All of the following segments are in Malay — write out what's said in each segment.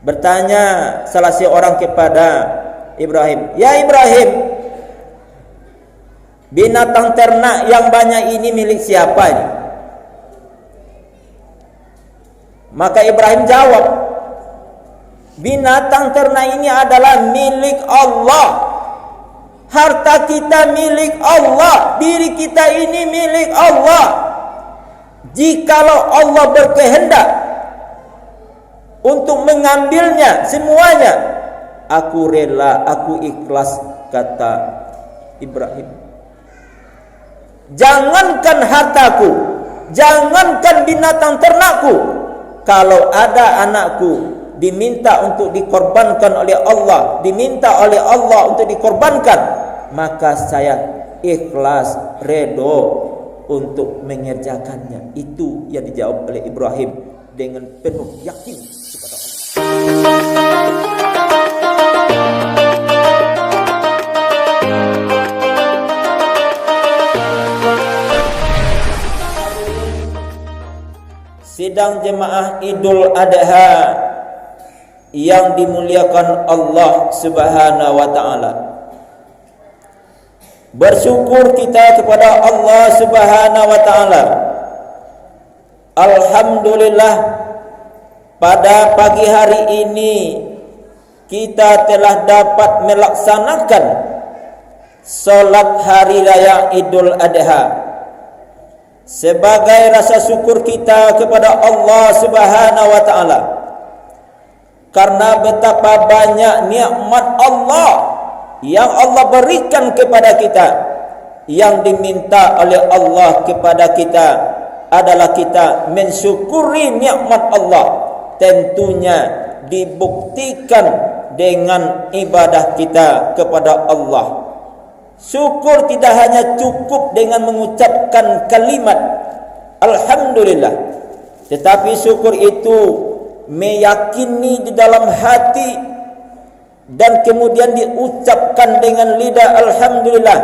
Bertanya salah seorang kepada Ibrahim, "Ya Ibrahim, binatang ternak yang banyak ini milik siapa ini?" Maka Ibrahim jawab, "Binatang ternak ini adalah milik Allah. Harta kita milik Allah, diri kita ini milik Allah. Jikalau Allah berkehendak untuk mengambilnya semuanya, aku rela, aku ikhlas," kata Ibrahim. Jangankan hartaku, jangankan binatang ternakku, kalau ada anakku diminta untuk dikorbankan oleh Allah, diminta oleh Allah untuk dikorbankan, maka saya ikhlas, redho untuk mengerjakannya. Itu yang dijawab oleh Ibrahim dengan penuh yakin kepada Allah. Sidang jemaah Idul Adha yang dimuliakan Allah Subhanahu wa taala. Bersyukur kita kepada Allah Subhanahu wa taala. Alhamdulillah, pada pagi hari ini kita telah dapat melaksanakan salat hari raya Idul Adha sebagai rasa syukur kita kepada Allah Subhanahu wa taala, karena betapa banyak nikmat Allah yang Allah berikan kepada kita. Yang diminta oleh Allah kepada kita adalah kita mensyukuri nikmat Allah, tentunya dibuktikan dengan ibadah kita kepada Allah. Syukur tidak hanya cukup dengan mengucapkan kalimat Alhamdulillah, tetapi syukur itu meyakini di dalam hati dan kemudian diucapkan dengan lidah Alhamdulillah,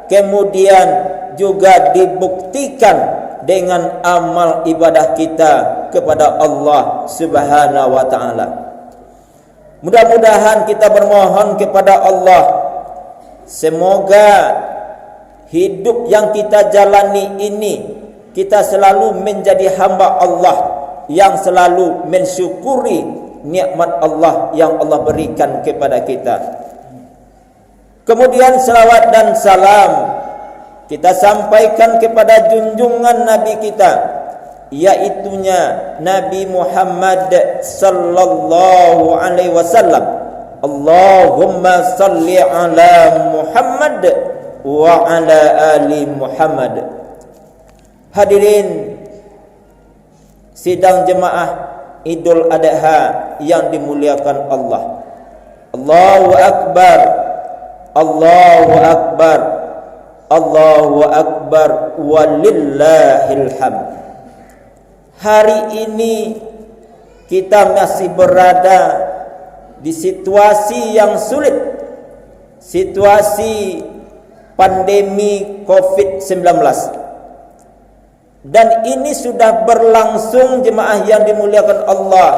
kemudian juga dibuktikan dengan amal ibadah kita kepada Allah Subhanahu wa taala. Mudah-mudahan kita bermohon kepada Allah, semoga hidup yang kita jalani ini kita selalu menjadi hamba Allah yang selalu mensyukuri nikmat Allah yang Allah berikan kepada kita. Kemudian salawat dan salam kita sampaikan kepada junjungan Nabi kita, yaitunya Nabi Muhammad sallallahu alaihi wasallam. Allahumma salli ala Muhammad wa ala ali Muhammad. Hadirin sidang jemaah Idul Adha yang dimuliakan Allah. Allahu Akbar, Allahu Akbar, Allahu Akbar, walillahil hamd. Hari ini kita masih berada di situasi yang sulit, situasi pandemi COVID-19, dan ini sudah berlangsung jemaah yang dimuliakan Allah,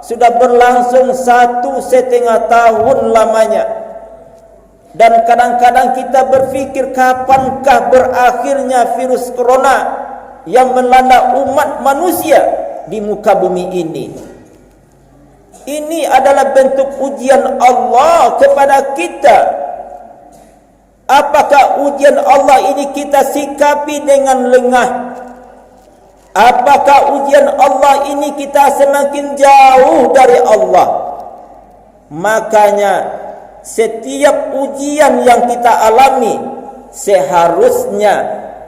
sudah berlangsung 1,5 tahun lamanya. Dan kadang-kadang kita berpikir kapankah berakhirnya virus corona yang melanda umat manusia di muka bumi ini. Ini adalah bentuk ujian Allah kepada kita. Apakah ujian Allah ini kita sikapi dengan lengah? Apakah ujian Allah ini kita semakin jauh dari Allah? Makanya setiap ujian yang kita alami seharusnya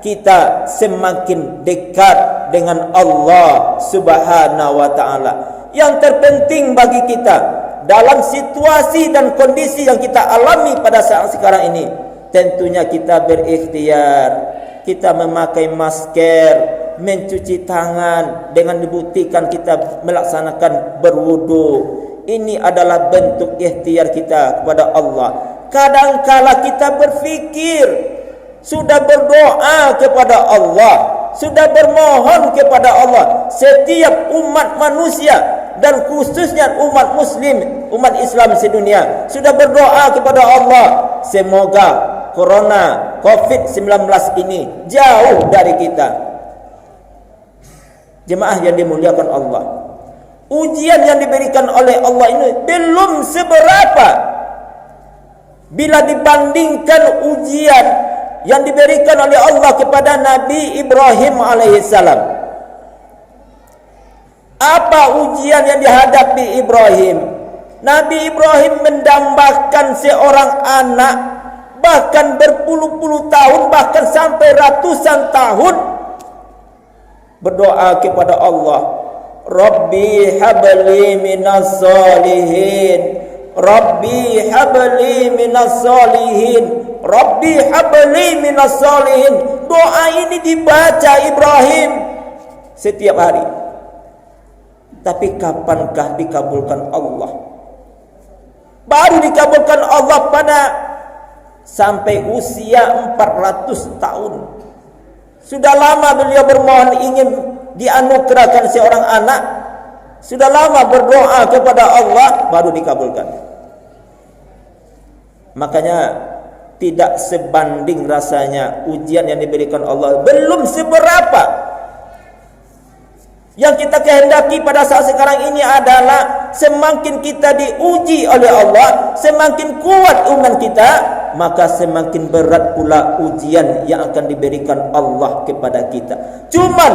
kita semakin dekat dengan Allah Subhanahu wa taala. Yang terpenting bagi kita dalam situasi dan kondisi yang kita alami pada saat sekarang ini, tentunya kita berikhtiar, kita memakai masker, mencuci tangan, dengan dibuktikan kita melaksanakan berwudu. Ini adalah bentuk ikhtiar kita kepada Allah. Kadangkala kita berfikir, sudah berdoa kepada Allah, sudah bermohon kepada Allah, setiap umat manusia dan khususnya umat muslim, umat Islam sedunia sudah berdoa kepada Allah, semoga corona COVID-19 ini jauh dari kita. Jemaah yang dimuliakan Allah, ujian yang diberikan oleh Allah ini belum seberapa bila dibandingkan ujian yang diberikan oleh Allah kepada Nabi Ibrahim alaihissalam. Apa ujian yang dihadapi Ibrahim? Nabi Ibrahim mendambakan seorang anak, bahkan berpuluh-puluh tahun, bahkan sampai ratusan tahun berdoa kepada Allah, Rabbi habli minas salihin, Rabbi habli minas salihin, Rabbi habli minas salihin. Doa ini dibaca Ibrahim setiap hari. Tapi kapankah dikabulkan Allah? Baru dikabulkan Allah pada sampai usia 400 tahun. Sudah lama beliau bermohon ingin dianugerahkan seorang anak. Sudah lama berdoa kepada Allah, baru dikabulkan. Makanya tidak sebanding rasanya ujian yang diberikan Allah, belum seberapa. Yang kita kehendaki pada saat sekarang ini adalah semakin kita diuji oleh Allah, semakin kuat iman kita, maka semakin berat pula ujian yang akan diberikan Allah kepada kita. Cuman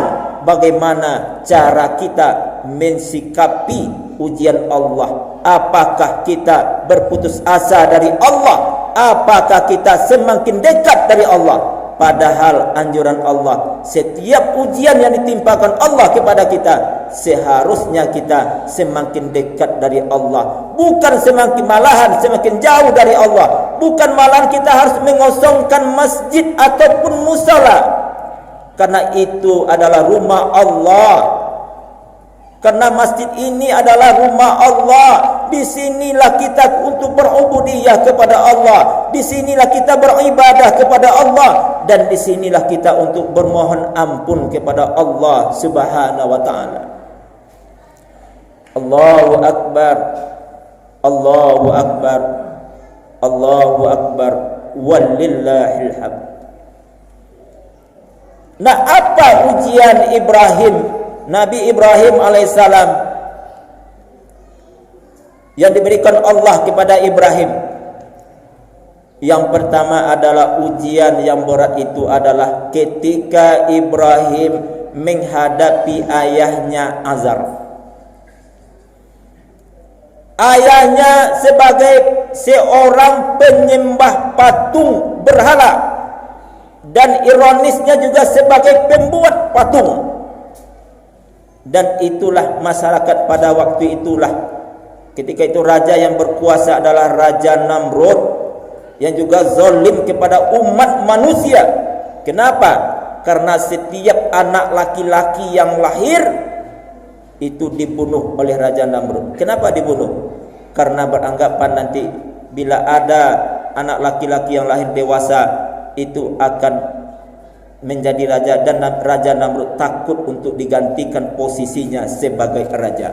bagaimana cara kita mensikapi ujian Allah? Apakah kita berputus asa dari Allah? Apakah kita semakin dekat dari Allah? Padahal anjuran Allah, setiap ujian yang ditimpakan Allah kepada kita, seharusnya kita semakin dekat dari Allah, bukan malahan semakin jauh dari Allah. Bukan malahan kita harus mengosongkan masjid ataupun musala, karena itu adalah rumah Allah. Karena masjid ini adalah rumah Allah. Disinilah kita untuk berubudiyah kepada Allah. Disinilah kita beribadah kepada Allah. Dan disinilah kita untuk bermohon ampun kepada Allah Subhanahu wa ta'ala. Allahu Akbar, Allahu Akbar, Allahu Akbar, walillahil hamd. Nah, apa ujian Ibrahim, Nabi Ibrahim alaihissalam, yang diberikan Allah kepada Ibrahim? Yang pertama adalah ujian yang berat itu adalah ketika Ibrahim menghadapi ayahnya Azar. Ayahnya sebagai seorang penyembah patung berhala, dan ironisnya juga sebagai pembuat patung. Dan itulah masyarakat pada waktu itulah. Ketika itu raja yang berkuasa adalah Raja Namrud, yang juga zalim kepada umat manusia. Kenapa? Karena setiap anak laki-laki yang lahir itu dibunuh oleh Raja Namrud. Kenapa dibunuh? Karena beranggapan nanti bila ada anak laki-laki yang lahir dewasa itu akan menjadi raja, dan Raja Namrud takut untuk digantikan posisinya sebagai raja.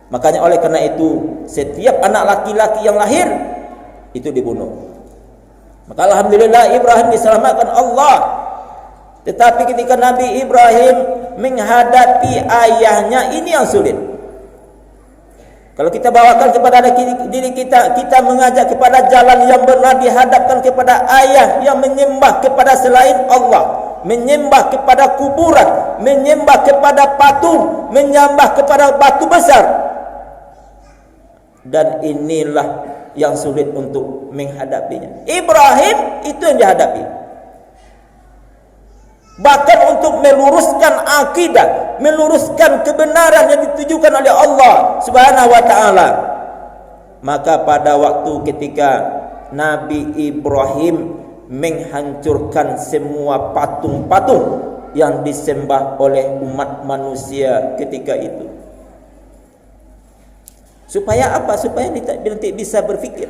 Makanya oleh karena itu setiap anak laki-laki yang lahir itu dibunuh. Maka alhamdulillah Ibrahim diselamatkan Allah. Tetapi ketika Nabi Ibrahim menghadapi ayahnya, ini yang sulit. Kalau kita bawakan kepada diri kita, kita mengajak kepada jalan yang benar, dihadapkan kepada ayah yang menyembah kepada selain Allah, menyembah kepada kuburan, menyembah kepada patung, menyembah kepada batu besar. Dan inilah yang sulit untuk menghadapinya. Ibrahim itu yang dihadapi. Bahkan untuk meluruskan akidah, meluruskan kebenaran yang ditujukan oleh Allah Subhanahu wa ta'ala. Maka pada waktu ketika Nabi Ibrahim menghancurkan semua patung-patung yang disembah oleh umat manusia ketika itu. Supaya apa? Supaya nanti bisa berfikir,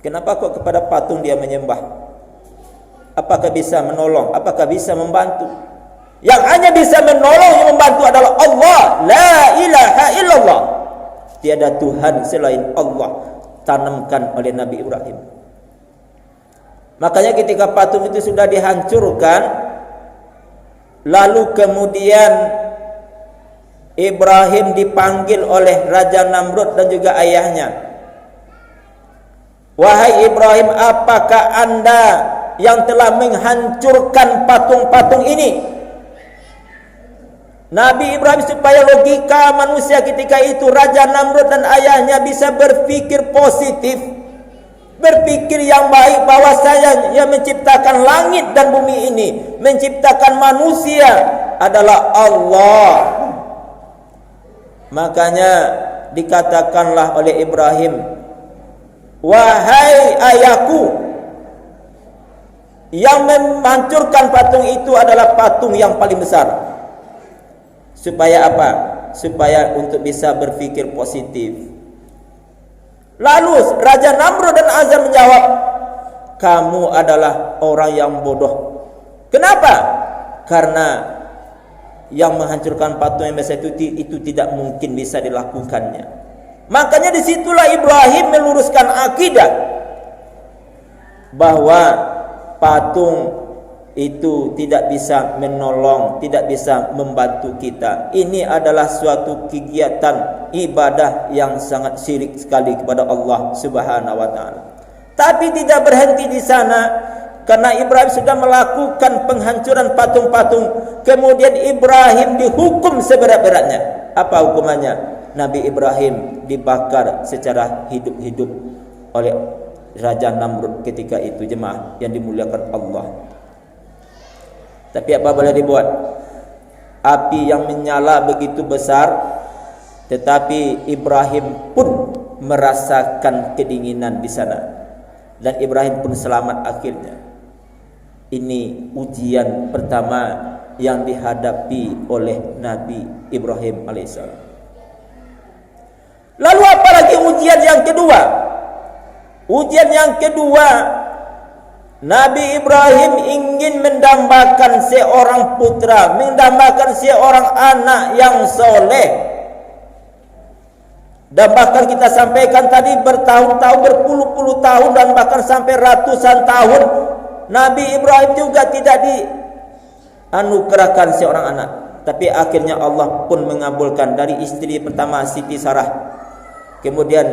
kenapa kok kepada patung dia menyembah? Apakah bisa menolong? Apakah bisa membantu? Yang hanya bisa menolong, yang membantu adalah Allah. La ilaha illallah. Tiada Tuhan selain Allah, tanamkan oleh Nabi Ibrahim. Makanya ketika patung itu sudah dihancurkan, lalu kemudian Ibrahim dipanggil oleh Raja Namrud dan juga ayahnya. Wahai Ibrahim, apakah anda yang telah menghancurkan patung-patung ini? Nabi Ibrahim, supaya logika manusia ketika itu, Raja Namrud dan ayahnya bisa berpikir positif, berpikir yang baik, bahwa saya yang menciptakan langit dan bumi ini, menciptakan manusia adalah Allah. Makanya dikatakanlah oleh Ibrahim, wahai ayahku, yang menghancurkan patung itu adalah patung yang paling besar. Supaya apa? Supaya untuk bisa berpikir positif. Lalu Raja Namrud dan Azam menjawab, kamu adalah orang yang bodoh. Kenapa? Karena yang menghancurkan patung yang besar itu tidak mungkin bisa dilakukannya. Makanya disitulah Ibrahim meluruskan akidah bahwa patung itu tidak bisa menolong, tidak bisa membantu kita. Ini adalah suatu kegiatan ibadah yang sangat syirik sekali kepada Allah Subhanahu wa taala. Tapi tidak berhenti di sana, karena Ibrahim sudah melakukan penghancuran patung-patung. Kemudian Ibrahim dihukum seberat-beratnya. Apa hukumannya? Nabi Ibrahim dibakar secara hidup-hidup oleh Raja Namrud ketika itu, jemaah yang dimuliakan Allah. Tapi apa boleh dibuat? Api yang menyala begitu besar, tetapi Ibrahim pun merasakan kedinginan di sana, dan Ibrahim pun selamat akhirnya. Ini ujian pertama yang dihadapi oleh Nabi Ibrahim alaihissalam. Lalu apalagi ujian yang kedua? Ujian yang kedua, Nabi Ibrahim ingin mendambakan seorang putra, mendambakan seorang anak yang soleh. Dan bahkan kita sampaikan tadi, bertahun-tahun, berpuluh-puluh tahun, dan bahkan sampai ratusan tahun, Nabi Ibrahim juga tidak dianugerahkan seorang anak. Tapi akhirnya Allah pun mengabulkan dari istri pertama Siti Sarah. Kemudian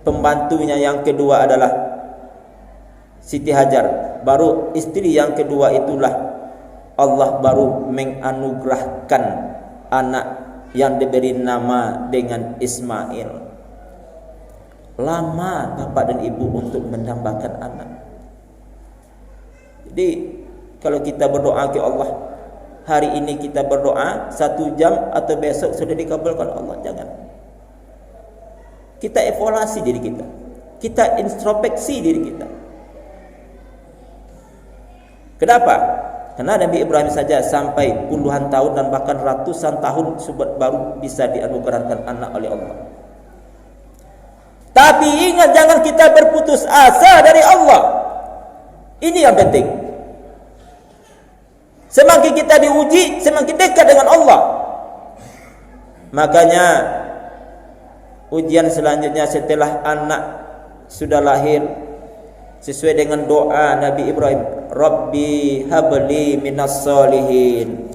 pembantunya yang kedua adalah Siti Hajar. Baru istri yang kedua itulah Allah baru menganugerahkan anak yang diberi nama dengan Ismail. Lama bapak dan ibu untuk mendambakan anak. Jadi kalau kita berdoa ke Allah, hari ini kita berdoa 1 jam atau besok sudah dikabulkan Allah, jangan. Kita evaluasi diri kita, kita introspeksi diri kita. Kenapa? Karena Nabi Ibrahim saja sampai puluhan tahun dan bahkan ratusan tahun baru bisa dianugerahkan anak oleh Allah. Tapi ingat, jangan kita berputus asa dari Allah. Ini yang penting. Semakin kita diuji, semakin dekat dengan Allah. Makanya ujian selanjutnya setelah anak sudah lahir, sesuai dengan doa Nabi Ibrahim, Rabbi habli minas solihin,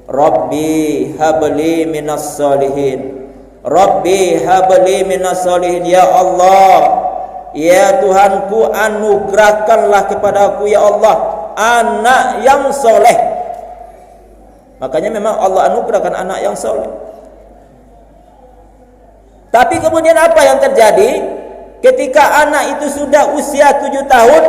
Rabbi habli minas solihin, Rabbi habli minas solihin. Ya Allah, ya Tuhanku, anugerahkanlah kepadaku ya Allah anak yang soleh. Makanya memang Allah anugerahkan anak yang soleh. Tapi kemudian apa yang terjadi? Ketika anak itu sudah usia 7 tahun,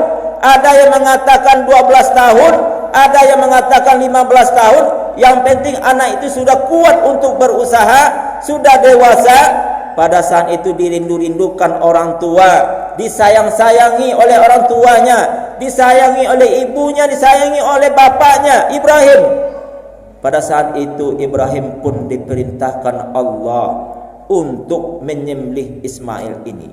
ada yang mengatakan 12 tahun, ada yang mengatakan 15 tahun. Yang penting anak itu sudah kuat untuk berusaha, sudah dewasa. Pada saat itu dirindu-rindukan orang tua, disayang-sayangi oleh orang tuanya, disayangi oleh ibunya, disayangi oleh bapaknya Ibrahim. Pada saat itu Ibrahim pun diperintahkan Allah untuk menyembelih Ismail ini.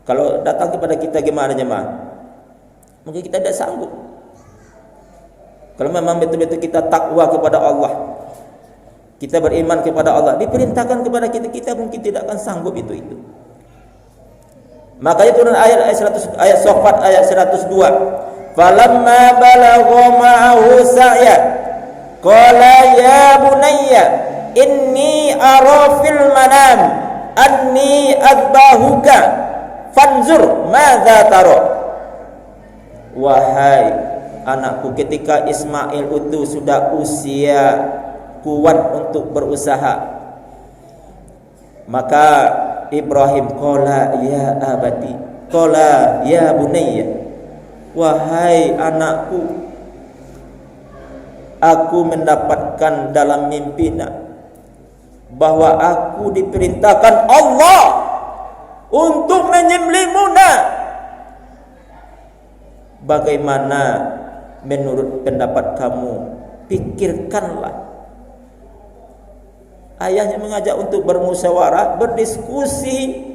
Kalau datang kepada kita gimana jemaah? Mungkin kita tidak sanggup. Kalau memang betul-betul kita takwa kepada Allah, kita beriman kepada Allah, diperintahkan kepada kita mungkin tidak akan sanggup itu. Makanya turun ayat 100, ayat Saffat ayat 102. Falamma balagha ma'ahu sa'ya qala ya bunayya inni ara fil manam anni adbahuka fanzur madza tara. Wahai anakku, ketika Ismail itu sudah usia kuat untuk berusaha, maka Ibrahim qala ya abati, qala ya bunayya, wahai anakku, aku mendapatkan dalam mimpinya bahwa aku diperintahkan Allah untuk menyembelihmu. Bagaimana menurut pendapat kamu? Pikirkanlah. Ayahnya mengajak untuk bermusyawarah, berdiskusi,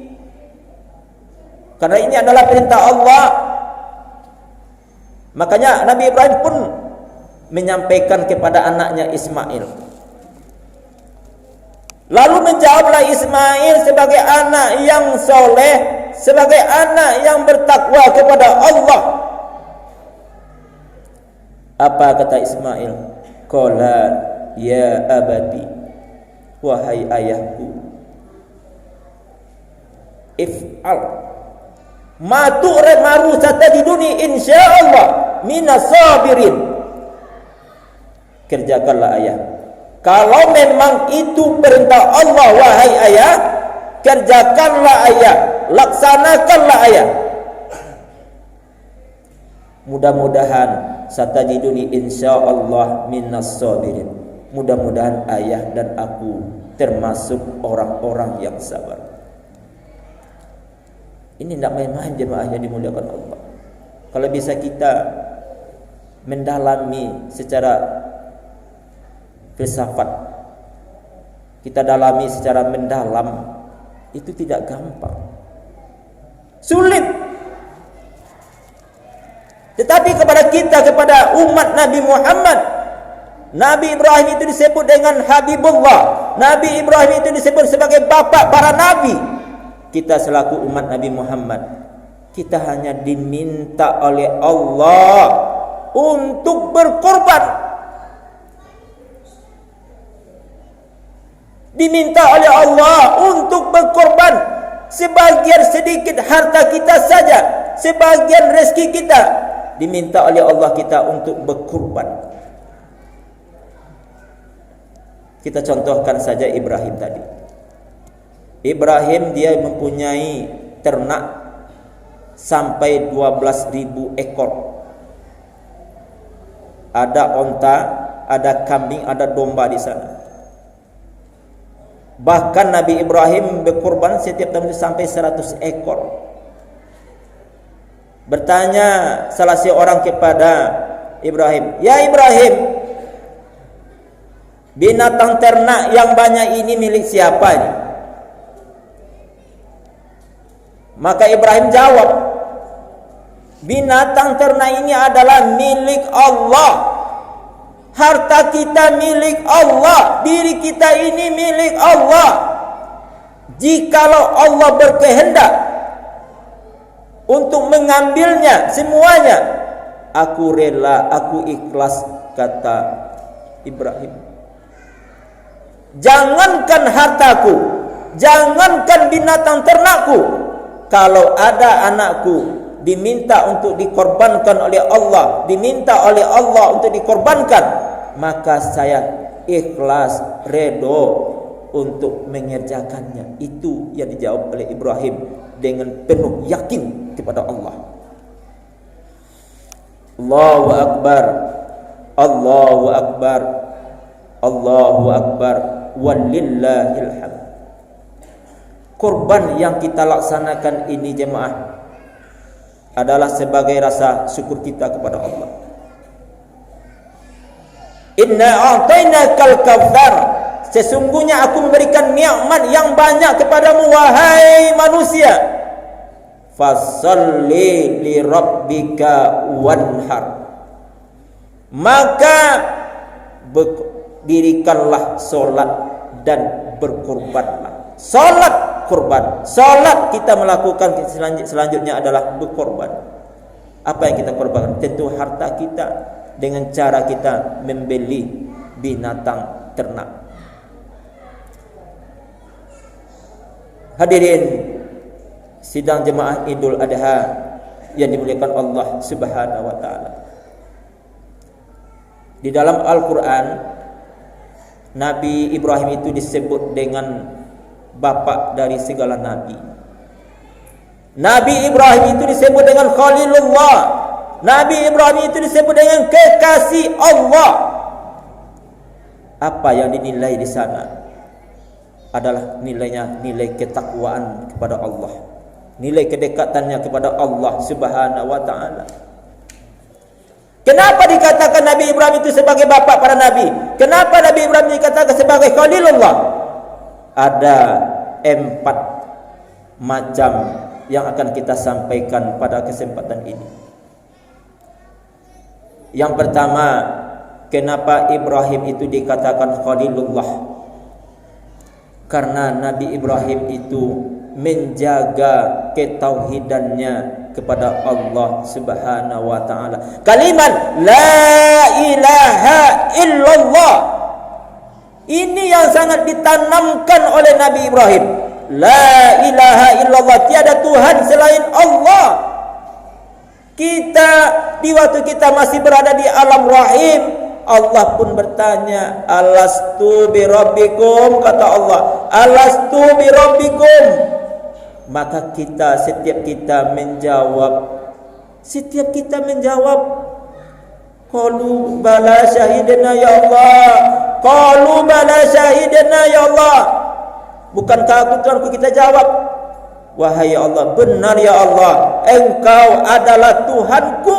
karena ini adalah perintah Allah. Makanya Nabi Ibrahim pun menyampaikan kepada anaknya Ismail. Lalu menjawablah Ismail sebagai anak yang soleh, sebagai anak yang bertakwa kepada Allah. Apa kata Ismail? Qala ya abati, wahai ayahku, if'al ma tu'rid maru satajiduni insyaallah minas sabirin. Kerjakanlah ayah, kalau memang itu perintah Allah, wahai ayah, kerjakanlah ayah, laksanakanlah ayah. Mudah-mudahan satajiduni insyaallah minas sabirin. Mudah-mudahan ayah dan aku termasuk orang-orang yang sabar. Ini tidak main-main jemaah yang dimuliakan Allah. Kalau bisa kita mendalami secara filsafat, kita dalami secara mendalam, itu tidak gampang, sulit. Tetapi kepada kita, kepada umat Nabi Muhammad, Nabi Ibrahim itu disebut dengan Habibullah. Nabi Ibrahim itu disebut sebagai bapak para nabi. Kita selaku umat Nabi Muhammad, kita hanya diminta oleh Allah untuk berkorban. Diminta oleh Allah untuk berkorban sebagian sedikit harta kita saja, sebagian rezeki kita, diminta oleh Allah kita untuk berkorban. Kita contohkan saja Ibrahim tadi. Ibrahim dia mempunyai ternak sampai 12.000 ekor. Ada onta, ada kambing, ada domba di sana. Bahkan Nabi Ibrahim berkorban setiap tahun sampai 100 ekor. Bertanya salah seorang kepada Ibrahim, "Ya Ibrahim, binatang ternak yang banyak ini milik siapa ini?" Maka Ibrahim jawab, "Binatang ternak ini adalah milik Allah. Harta kita milik Allah, diri kita ini milik Allah. Jikalau Allah berkehendak untuk mengambilnya semuanya, aku rela, aku ikhlas," kata Ibrahim. Jangankan hartaku, jangankan binatang ternakku, kalau ada anakku diminta untuk dikorbankan oleh Allah, diminta oleh Allah untuk dikorbankan, maka saya ikhlas, redo untuk mengerjakannya. Itu yang dijawab oleh Ibrahim dengan penuh yakin kepada Allah. Allahu Akbar, Allahu Akbar, Allahu Akbar, walillahil hamd. Korban yang kita laksanakan ini jemaah adalah sebagai rasa syukur kita kepada Allah. Inna a'tainakal kautsar, sesungguhnya aku memberikan nikmat yang banyak kepadamu wahai manusia. Fasalli li rabbika wanhar. Maka dirikanlah solat dan berkorbanlah. Solat korban. Solat kita melakukan, selanjutnya adalah berkorban. Apa yang kita korbankan? Tentu harta kita, dengan cara kita membeli binatang ternak. Hadirin sidang jemaah Idul Adha yang dimuliakan Allah Subhanahu wa taala. Di dalam Al-Qur'an Nabi Ibrahim itu disebut dengan bapa dari segala nabi. Nabi Ibrahim itu disebut dengan Khalilullah. Nabi Ibrahim itu disebut dengan kekasih Allah. Apa yang dinilai di sana adalah nilainya nilai ketakwaan kepada Allah, nilai kedekatannya kepada Allah Subhanahu wa taala. Kenapa dikatakan Nabi Ibrahim itu sebagai bapa para nabi? Kenapa Nabi Ibrahim dikatakan sebagai Khalilullah? Ada 4 macam yang akan kita sampaikan pada kesempatan ini. Yang pertama, kenapa Ibrahim itu dikatakan Khalilullah? Karena Nabi Ibrahim itu menjaga ketauhidannya kepada Allah Subhanahu wa taala. Kalimat la ilaha illallah ini yang sangat ditanamkan oleh Nabi Ibrahim. La ilaha illallah, tiada Tuhan selain Allah. Kita di waktu kita masih berada di alam rahim, Allah pun bertanya, alastu bi rabbikum, kata Allah, alastu bi rabbikum. Maka setiap kita menjawab, qalu bala syahidna ya Allah, qalu bala syahidna ya Allah. Bukankah aku Tuhanku? Kita jawab, wahai Allah, benar ya Allah, Engkau adalah Tuhanku,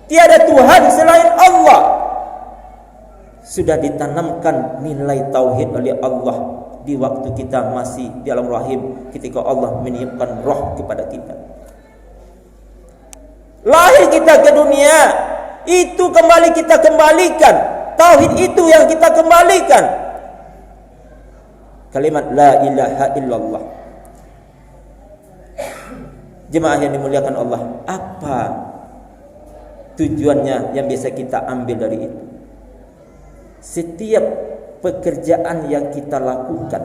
tiada Tuhan selain Allah. Sudah ditanamkan nilai tauhid oleh Allah di waktu kita masih di alam rahim, ketika Allah meniupkan roh kepada kita. Lahir kita ke dunia, itu kembali kita kembalikan. Tauhid itu yang kita kembalikan. Kalimat la ilaha illallah. Jemaah yang dimuliakan Allah, apa tujuannya yang bisa kita ambil dari itu? Setiap pekerjaan yang kita lakukan,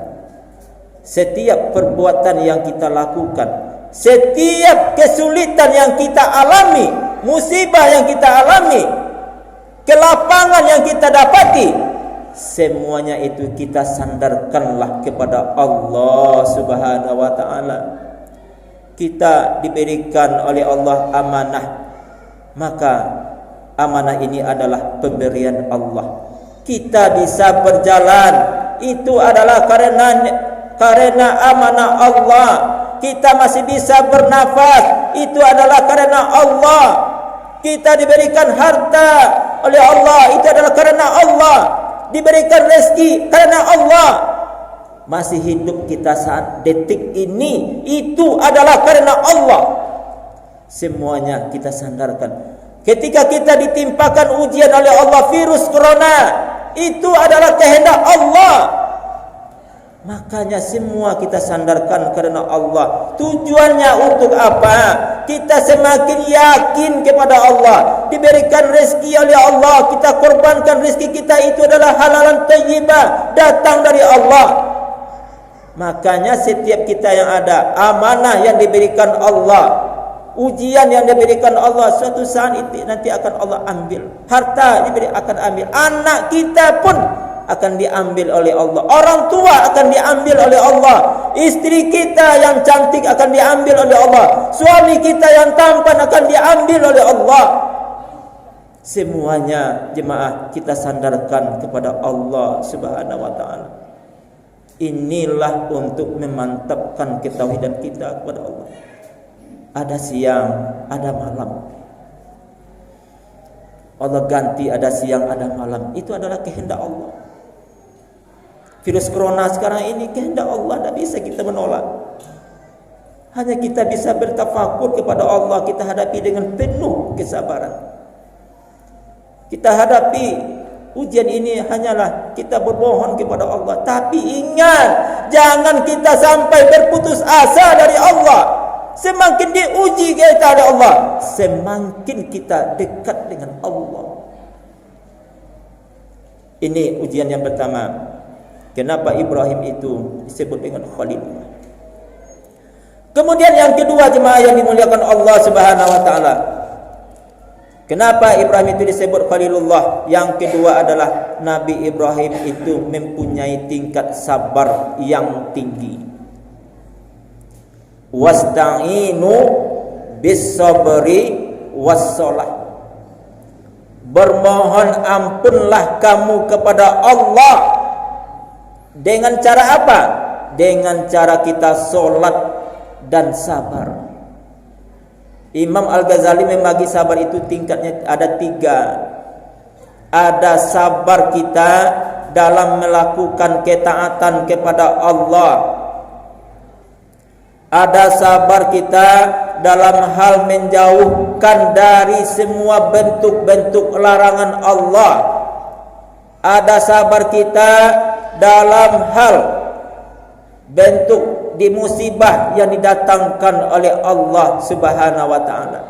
setiap perbuatan yang kita lakukan, setiap kesulitan yang kita alami, musibah yang kita alami, kelapangan yang kita dapati, semuanya itu kita sandarkanlah kepada Allah Subhanahu wa taala. Kita diberikan oleh Allah amanah, maka amanah ini adalah pemberian Allah. Kita bisa berjalan itu adalah karena amanah Allah. Kita masih bisa bernafas itu adalah karena Allah. Kita diberikan harta oleh Allah itu adalah karena Allah. Diberikan rezeki karena Allah. Masih hidup kita saat detik ini itu adalah karena Allah. Semuanya kita sandarkan. Ketika kita ditimpakan ujian oleh Allah, virus corona, itu adalah kehendak Allah. Makanya semua kita sandarkan karena Allah. Tujuannya untuk apa? Kita semakin yakin kepada Allah. Diberikan rezeki oleh Allah, kita korbankan rezeki kita itu adalah halalan thayyibah, datang dari Allah. Makanya setiap kita yang ada amanah yang diberikan Allah, ujian yang diberikan Allah, suatu saat itu nanti akan Allah ambil. Harta akan ambil. Anak kita pun akan diambil oleh Allah. Orang tua akan diambil oleh Allah. Istri kita yang cantik akan diambil oleh Allah. Suami kita yang tampan akan diambil oleh Allah. Semuanya jemaah kita sandarkan kepada Allah Subhanahu wa taala. Inilah untuk memantapkan ketauhidan kita kepada Allah. Ada siang, ada malam. Allah ganti, ada siang, ada malam. Itu adalah kehendak Allah. Virus corona sekarang ini kehendak Allah, tidak bisa kita menolak. Hanya kita bisa bertafakur kepada Allah, kita hadapi dengan penuh kesabaran. Kita hadapi ujian ini hanyalah kita bermohon kepada Allah. Tapi ingat, jangan kita sampai berputus asa dari Allah. Semakin diuji kita oleh Allah, semakin kita dekat dengan Allah. Ini ujian yang pertama. Kenapa Ibrahim itu disebut dengan Khalilullah? Kemudian yang kedua, jemaah yang dimuliakan Allah Subhanahu wa taala. Kenapa Ibrahim itu disebut Khalilullah? Yang kedua adalah Nabi Ibrahim itu mempunyai tingkat sabar yang tinggi. Wasta'inu bis-sabri was-shalah. Bermohon ampunlah kamu kepada Allah. Dengan cara apa? Dengan cara kita solat dan sabar. Imam Al-Ghazali membagi sabar itu tingkatnya ada 3. Ada sabar kita dalam melakukan ketaatan kepada Allah. Ada sabar kita dalam hal menjauhkan dari semua bentuk-bentuk larangan Allah. Ada sabar kita dalam hal bentuk di musibah yang didatangkan oleh Allah Subhanahu wa taala.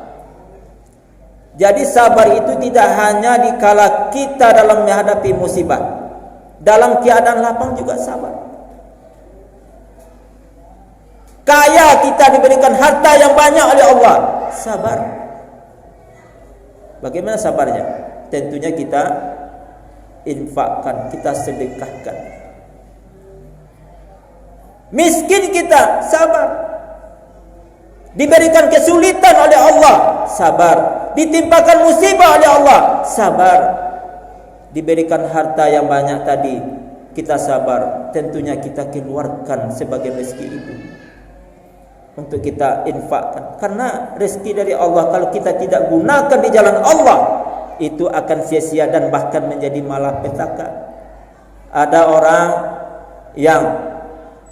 Jadi sabar itu tidak hanya dikala kita dalam menghadapi musibah, dalam keadaan lapang juga sabar. Kaya kita diberikan harta yang banyak oleh Allah, sabar. Bagaimana sabarnya? Tentunya kita infakkan, kita sedekahkan. Miskin kita, sabar. Diberikan kesulitan oleh Allah, sabar. Ditimpakan musibah oleh Allah, sabar. Diberikan harta yang banyak tadi, kita sabar. Tentunya kita keluarkan sebagai rezeki itu untuk kita infakkan. Karena rezeki dari Allah, kalau kita tidak gunakan di jalan Allah, itu akan sia-sia dan bahkan menjadi malapetaka. Ada orang yang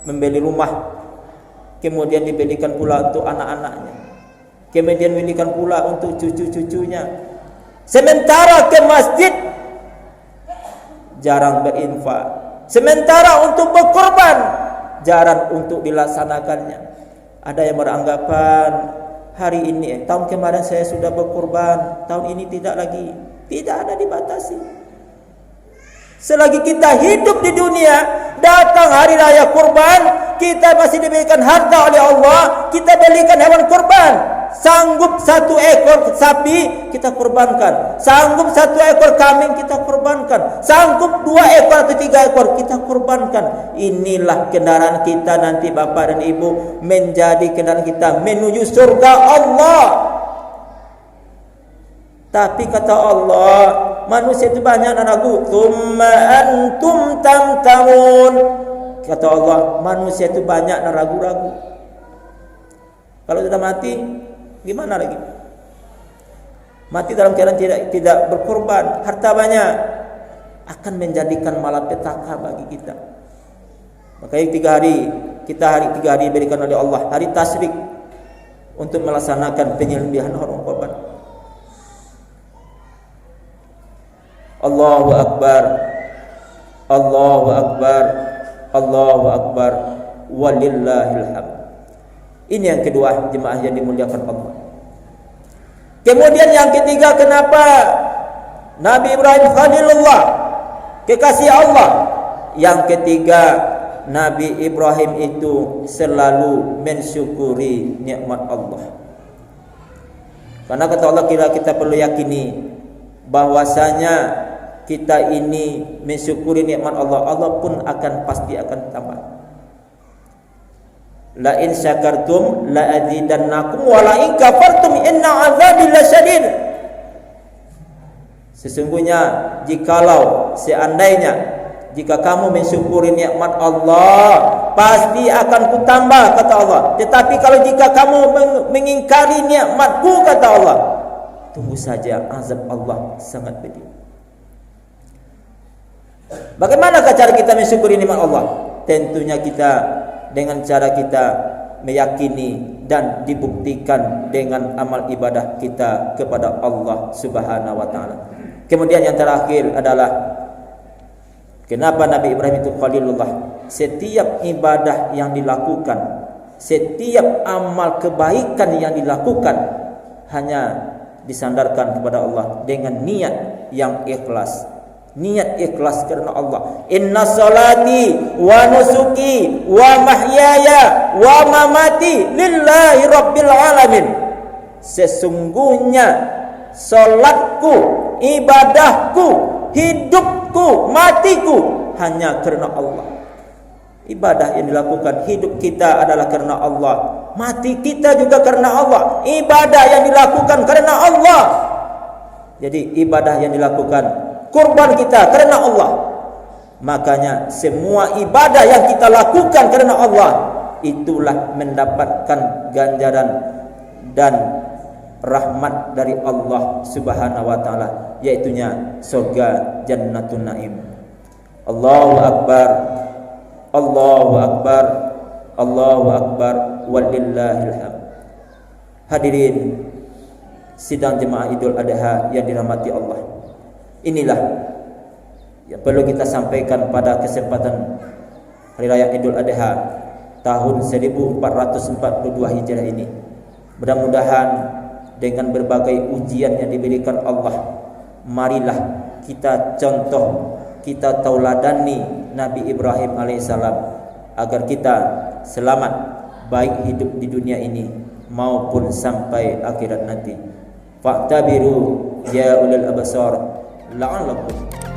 membeli rumah, kemudian dibelikan pula untuk anak-anaknya, kemudian dibelikan pula untuk cucu-cucunya. Sementara ke masjid jarang berinfak, sementara untuk berkorban jarang untuk dilaksanakannya. Ada yang beranggapan hari ini, tahun kemarin saya sudah berkorban, tahun ini tidak lagi. Tidak ada dibatasi. Selagi kita hidup di dunia, datang hari raya kurban, kita masih diberikan harta oleh Allah, kita belikan hewan kurban. Sanggup 1 ekor sapi, kita kurbankan. Sanggup 1 ekor kambing, kita kurbankan. Sanggup 2 ekor atau 3 ekor, kita kurbankan. Inilah kendaraan kita nanti, Bapak dan Ibu, menjadi kendaraan kita menuju surga Allah. Tapi kata Allah, manusia itu banyak yang ragu. Tsumma antum tamtamun. Kata Allah, manusia itu banyak yang ragu-ragu. Kalau sudah mati, gimana lagi? Mati dalam keadaan tidak berkorban, harta banyak, akan menjadikan malapetaka bagi kita. Makanya 3 hari, kita hari 3 hari diberikan oleh Allah, hari tasyrik, untuk melaksanakan penyembelihan hewan kurban. Allahu Akbar, Allahu Akbar, Allahu Akbar, walillahil hamd. Ini yang kedua, jemaah yang dimuliakan Allah. Kemudian yang ketiga, kenapa Nabi Ibrahim Khalilullah, kekasih Allah? Yang ketiga, Nabi Ibrahim itu selalu mensyukuri nikmat Allah. Karena kata Allah, kita perlu yakini bahwasanya kita ini mensyukuri nikmat Allah, Allah pun pasti akan tambah. La in syakartum la azidannakum wa la in kafartum inna azabi lasyadid. Sesungguhnya jika kamu mensyukuri nikmat Allah, pasti akan kutambah, kata Allah. Tetapi kalau jika kamu mengingkari nikmatku, kata Allah, tunggu saja azab Allah sangat pedih. Bagaimana cara kita mensyukuri nikmat Allah? Tentunya kita dengan cara kita meyakini dan dibuktikan dengan amal ibadah kita kepada Allah Subhanahu wa taala. Kemudian yang terakhir adalah kenapa Nabi Ibrahim itu Khalilullah? Setiap ibadah yang dilakukan, setiap amal kebaikan yang dilakukan hanya disandarkan kepada Allah dengan niat yang ikhlas. Niat ikhlas karena Allah. Inna salati wa nusuki wa mahyaya wa mamati lillahi rabbil alamin. Sesungguhnya salatku, ibadahku, hidupku, matiku hanya karena Allah. Ibadah yang dilakukan, hidup kita adalah karena Allah, mati kita juga karena Allah. Ibadah yang dilakukan karena Allah. Jadi ibadah yang dilakukan, kurban kita karena Allah. Makanya semua ibadah yang kita lakukan karena Allah, itulah mendapatkan ganjaran dan rahmat dari Allah Subhanahu wa taala, yaitunya surga Jannatun Naim. Allahu akbar. Allahu akbar. Allahu akbar walillahil hamd. Hadirin sidang jemaah Idul Adha yang dirahmati Allah. Inilah yang perlu kita sampaikan pada kesempatan Hari Raya Idul Adha tahun 1442 Hijrah ini. Mudah-mudahan dengan berbagai ujian yang diberikan Allah, marilah kita contoh, kita tauladani Nabi Ibrahim alaihissalam agar kita selamat baik hidup di dunia ini maupun sampai akhirat nanti. Fa'tabiru ya ulil absar la'allakum